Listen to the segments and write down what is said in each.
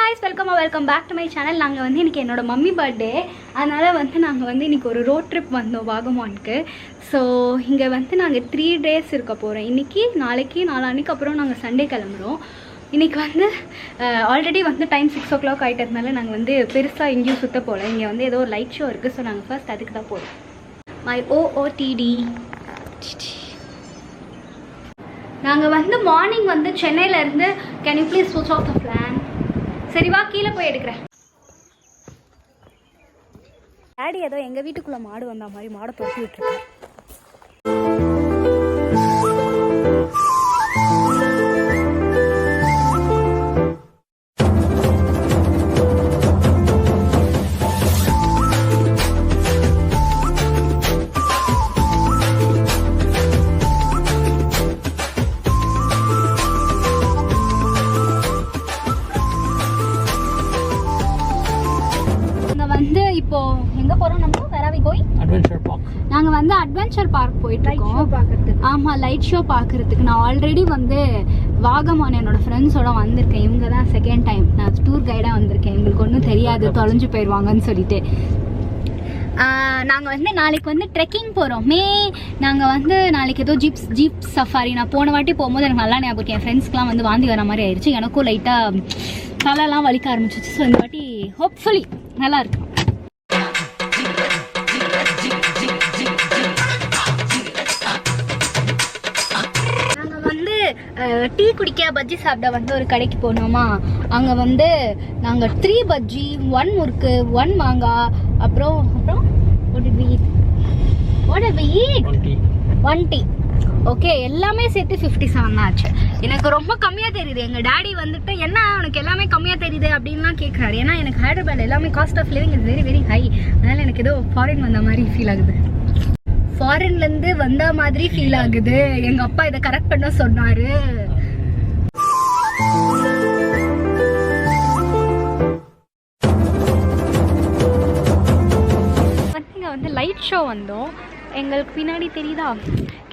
guys, welcome back to my channel. நாங்கள் வந்து இன்றைக்கி என்னோட மம்மி பர்த்டே, அதனால் வந்து நாங்கள் வந்து இன்றைக்கி ஒரு ரோட் ட்ரிப் வந்தோம் வாகமானுக்கு. ஸோ இங்கே வந்து நாங்கள் 3 days இருக்க போகிறோம். இன்றைக்கி, நாளைக்கு, நாளான்னைக்கு, அப்புறம் நாங்கள் சண்டே கிளம்புறோம். இன்றைக்கி வந்து ஆல்ரெடி வந்து டைம் 6 o'clock ஆகிட்டதுனால நாங்கள் வந்து பெருசாக எங்கேயும் சுற்ற போகல. இங்கே வந்து ஏதோ ஒரு லைட் ஷோ இருக்குது. ஸோ நாங்கள் ஃபர்ஸ்ட் அதுக்கு தான் போகிறோம். My OOTD. நாங்கள் வந்து மார்னிங் வந்து சென்னையிலேருந்து கேன் யூ ப்ளீஸ் ஸ்விட்ச் ஆஃப் த ஃபேன். சரி வா, கீழே போய் எடுக்கிறேன். டேடி ஏதோ எங்கள் வீட்டுக்குள்ளே மாடு வந்த மாதிரி மாடை தொட்டி விட்டுருக்கேன். இப்போ எங்க போறோம்? நம்ம வேற போய் அட்வென்ச்சர் பார்க். நாங்க வந்து அட்வென்ச்சர் பார்க் போயிட்டு இருக்கோம். ஆமா, லைட் ஷோ பார்க்கறதுக்கு. நான் ஆல்ரெடி வந்து வாகமான் என்னோட ஃப்ரெண்ட்ஸோட வந்திருக்கேன். இவங்க தான் செகண்ட் டைம் நான் டூர் கைடாக வந்திருக்கேன். எங்களுக்கு ஒன்றும் தெரியாது, தொலைஞ்சு போயிடுவாங்கன்னு சொல்லிட்டு. நாங்கள் வந்து நாளைக்கு வந்து ட்ரெக்கிங் போகிறோமே. நாங்கள் வந்து நாளைக்கு ஏதோ ஜீப் சஃபாரி. நான் போன வாட்டி போகும்போது எனக்கு நல்லா ஞாபகம் இருக்கு. என் ஃப்ரெண்ட்ஸ்க்குலாம் வந்து வாந்தி வர மாதிரி ஆயிடுச்சு. எனக்கும் லைட்டாக தலைலாம் வலிக்க ஆரம்பிச்சிச்சு. ஸோ இந்த வாட்டி ஹோப்ஃபுல்லி நல்லா இருக்கு. டீ குடிக்க, பஜ்ஜி சாப்பிட வந்து ஒரு கடைக்கு போனோமா. அங்கே வந்து நாங்கள் 3 பஜ்ஜி, 1 முறுக்கு, 1 மாங்காய், அப்புறம் 1 டீ. ஓகே, எல்லாமே சேர்த்து 57 தான் ஆச்சு. எனக்கு ரொம்ப கம்மியாக தெரியுது. எங்கள் டேடி வந்துட்டு என்ன உனக்கு எல்லாமே கம்மியாக தெரியுது அப்படின்லாம் கேட்குறாரு. ஏன்னா எனக்கு ஹைதராபாத் எல்லாமே cost of living is very very high. அதனால் எனக்கு ஏதோ ஃபாரின் வந்த மாதிரி ஃபீல் ஆகுது. ஃபாரின்லேருந்து வந்த மாதிரி ஃபீல் ஆகுது. எங்கள் அப்பா இதை கரெக்ட் பண்ண சொன்னார். இங்கே வந்து லைட் ஷோ வந்தோம். எங்களுக்கு பின்னாடி தெரியுதா?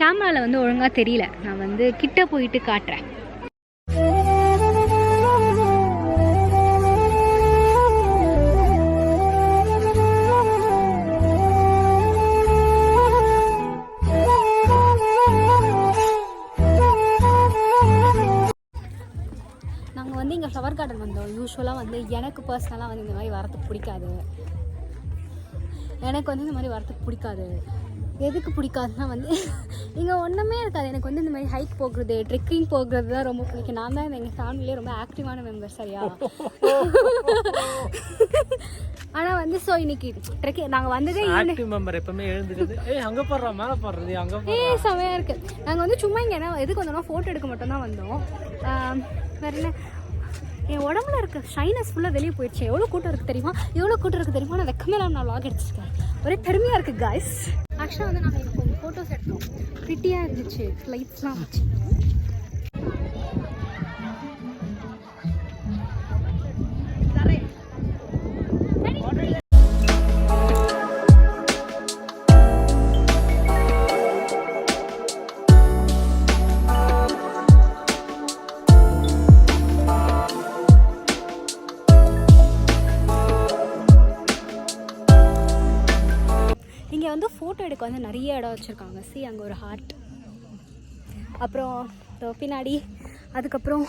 கேமராவில் வந்து ஒழுங்காக தெரியல. நான் வந்து கிட்ட போயிட்டு காட்டுறேன். நாங்கள் வந்து இங்கே ஃப்ளவர் கார்டன் வந்தோம். யூஸ்வலாக வந்து எனக்கு பர்சனலாக வந்து இந்த மாதிரி வரத்துக்கு பிடிக்காது. எதுக்கு பிடிக்காதுன்னா வந்து இங்கே ஒன்றுமே இருக்காது. எனக்கு வந்து இந்த மாதிரி ஹைக் போகிறது, ட்ரெக்கிங் போகிறது தான் ரொம்ப பிடிக்கும். நான் தான் எங்கள் ஃபேமிலியே ரொம்ப ஆக்டிவான மெம்பர். சரியா? ஆனால் வந்து ஸோ இன்னைக்கு ட்ரெக்கிங் நாங்கள் வந்ததே செமையாக இருக்குது. நாங்கள் வந்து சும்மா இங்கே என்ன எதுக்கு வந்தோம்னா ஃபோட்டோ எடுக்க மட்டும்தான் வந்தோம். வேறு என்ன, என் உடம்புல இருக்க ஷைனஸ் ஃபுல்லாக வெளியே போயிடுச்சு. எவ்வளோ கூட்டம் இருக்குது தெரியுமா? நான் வெக்கமேலாம் நான் லாக் அடிச்சிருக்கேன். ஒரே பெருமையாக இருக்குது காய்ஸ். ஆக்சுவலாக வந்து நாங்கள் எனக்கு கொஞ்சம் ஃபோட்டோஸ் எடுத்தோம். ப்ரிட்டியாக இருந்துச்சு. லைட்ஸ்லாம் வச்சு இங்கே வந்து ஃபோட்டோ எடுக்க வந்து நிறைய இடம் வச்சுருக்காங்க. அங்கே ஒரு ஹார்ட், அப்புறம் பின்னாடி, அதுக்கப்புறம்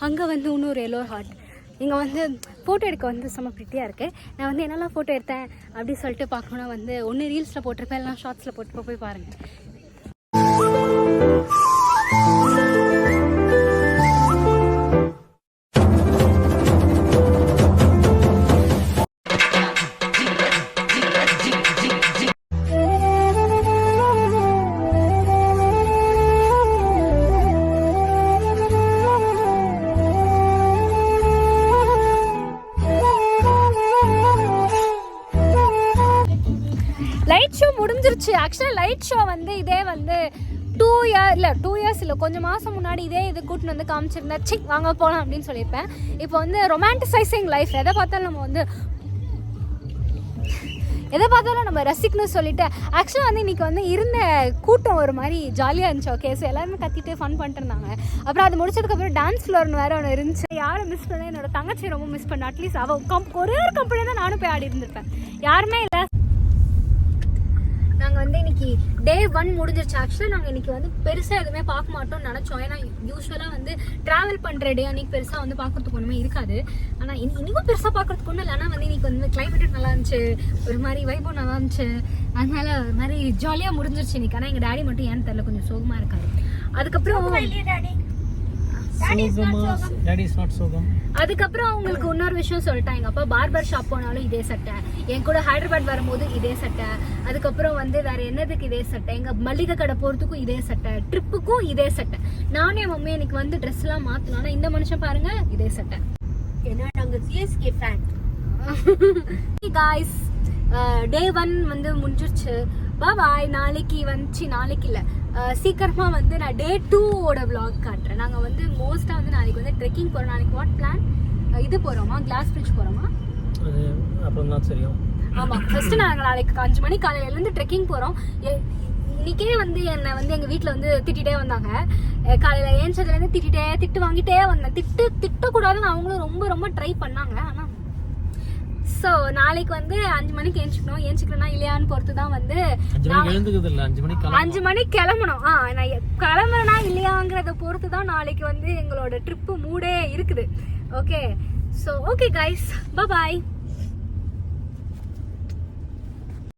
அங்கே வந்து இன்னொரு எல்லோ ஹார்ட். இங்கே வந்து ஃபோட்டோ எடுக்க வந்து செம்ம ப்ரிட்டியாக இருக்குது. நான் வந்து என்னெல்லாம் ஃபோட்டோ எடுத்தேன் அப்படி சொல்லிட்டு பார்க்கணுன்னா வந்து ஒன்று ரீல்ஸில் போட்டிருப்பேன், இல்லைனா ஷார்ட்ஸில் போட்டு போய் பாருங்கள். லைட் ஷோ முடிஞ்சிருச்சு. ஆக்சுவலாக லைட் ஷோ வந்து இதே வந்து 2 இயர்ஸ் இல்லை, கொஞ்சம் மாதம் முன்னாடி இதே இது கூட்டின்னு வந்து காமிச்சிருந்தேன். வாங்க போகலாம் அப்படின்னு சொல்லியிருப்பேன். இப்போ வந்து ரொமான்டிசைசிங் லைஃப், எதை பார்த்தாலும் நம்ம வந்து எதை பார்த்தாலும் நம்ம ரசிக்கணும்னு சொல்லிட்டு ஆக்சுவலாக வந்து இன்றைக்கி வந்து இருந்த கூட்டம் ஒரு மாதிரி ஜாலியாக இருந்துச்சு. ஓகே, ஸோ எல்லாருமே கத்திட்டு ஃபன் பண்ணிட்டு இருந்தாங்க. அப்புறம் அது முடிச்சதுக்கப்புறம் டான்ஸ் ஃப்ளோர்னு வேறு ஒன்று இருந்துச்சு. யாரை மிஸ் பண்ண, என்னோட தங்கச்சி ரொம்ப மிஸ் பண்ணேன். அட்லீஸ்ட் அவள் ஒரே ஒரு கம்பெனி தான் நானும் போய் ஆடி இருந்திருப்பேன். யாருமே இல்லை. நாங்கள் வந்து இன்னைக்கு டே 1 முடிஞ்சிருச்சு. ஆக்சுவலாக நாங்கள் இன்னைக்கு வந்து பெருசாக எதுவுமே பார்க்க மாட்டோம்னு நினச்சோம். ஏன்னா யூஸ்வலாக வந்து ட்ராவல் பண்ணுற டே அன்றைக்கி பெருசாக வந்து பார்க்கறதுக்கு ஒன்றுமே இருக்காது. ஆனால் இன்றைக்கும் பெருசாக பார்க்கறதுக்கு ஒன்றும் இல்லை. ஆனால் வந்து இன்னைக்கு வந்து கிளைமேட்டும் நல்லா இருந்துச்சு, ஒரு மாதிரி வைபும் நல்லா இருந்துச்சு. அதனால ஒரு மாதிரி ஜாலியாக முடிஞ்சிருச்சு இன்னைக்கு. ஆனால் எங்கள் டேடி மட்டும் ஏன்னு தெரியல, கொஞ்சம் சோகமாக இருக்காரு. அதுக்கப்புறம் அவங்களுக்கு இன்னொரு விஷயம் சொல்லிட்டேன். எங்க அப்பா பார்பர் ஷாப் போனாலும் இதே சட்டை, என் கூட ஹைதராபாத் வரும்போது இதே சட்டை, அதுக்கப்புறம் வந்து வேற என்னதுக்கு இதே சட்டை, எங்க மளிகை கடை போறதுக்கும் இதே சட்டை, ட்ரிப்புக்கும் இதே சட்டை. நானே என் மம்மி எனக்கு வந்து ட்ரெஸ் எல்லாம் மாத்தலாம். ஆனா இந்த மனுஷன் பாருங்க இதே சட்டை. ஏன்னா நாங்க சிஎஸ்கே ஃபேன். காய்ஸ், டே 1 வந்து முடிஞ்சிருச்சு. பாய். நாளைக்கு இல்லை, சீக்கிரமா வந்து நான் டே 2ஓட vlog காட்டுறேன். நாங்க வந்து மோஸ்டா வந்து நாளைக்கு வந்து ட்ரெக்கிங் போறோம். நாளைக்கு வாட் பிளான்? இது போறோமா, கிளாஸ் பிரிட்ஜ் போறோமா? அது அப்புறம் தான் தெரியும். ஆமா, ஃபர்ஸ்ட் நாங்க நாளைக்கு 5 மணி காலையில இருந்து ட்ரெக்கிங் போறோம். இன்னைக்கே வந்து என்ன வந்து எங்க வீட்டுல வந்து திட்டிட்டே வந்தாங்க. காலையில ஏஞ்சதுல இருந்து திட்டு வாங்கிட்டே வந்தேன். திட்டக்கூடாதுன்னு அவங்களும் ரொம்ப ரொம்ப ட்ரை பண்ணாங்க. ஆனா ஸோ நாளைக்கு வந்து 5 மணிக்கு ஏஞ்சிக்கணும்னா இல்லையான்னு பொறுத்து தான் வந்து 5 மணிக்கு கிளம்பணும். நான் கிளம்புறேனா இல்லையாங்கிறத பொறுத்து தான் நாளைக்கு வந்து எங்களோட ட்ரிப்பு மூடே இருக்குது. ஓகே, ஸோ ஓகே கைஸ், பாய்.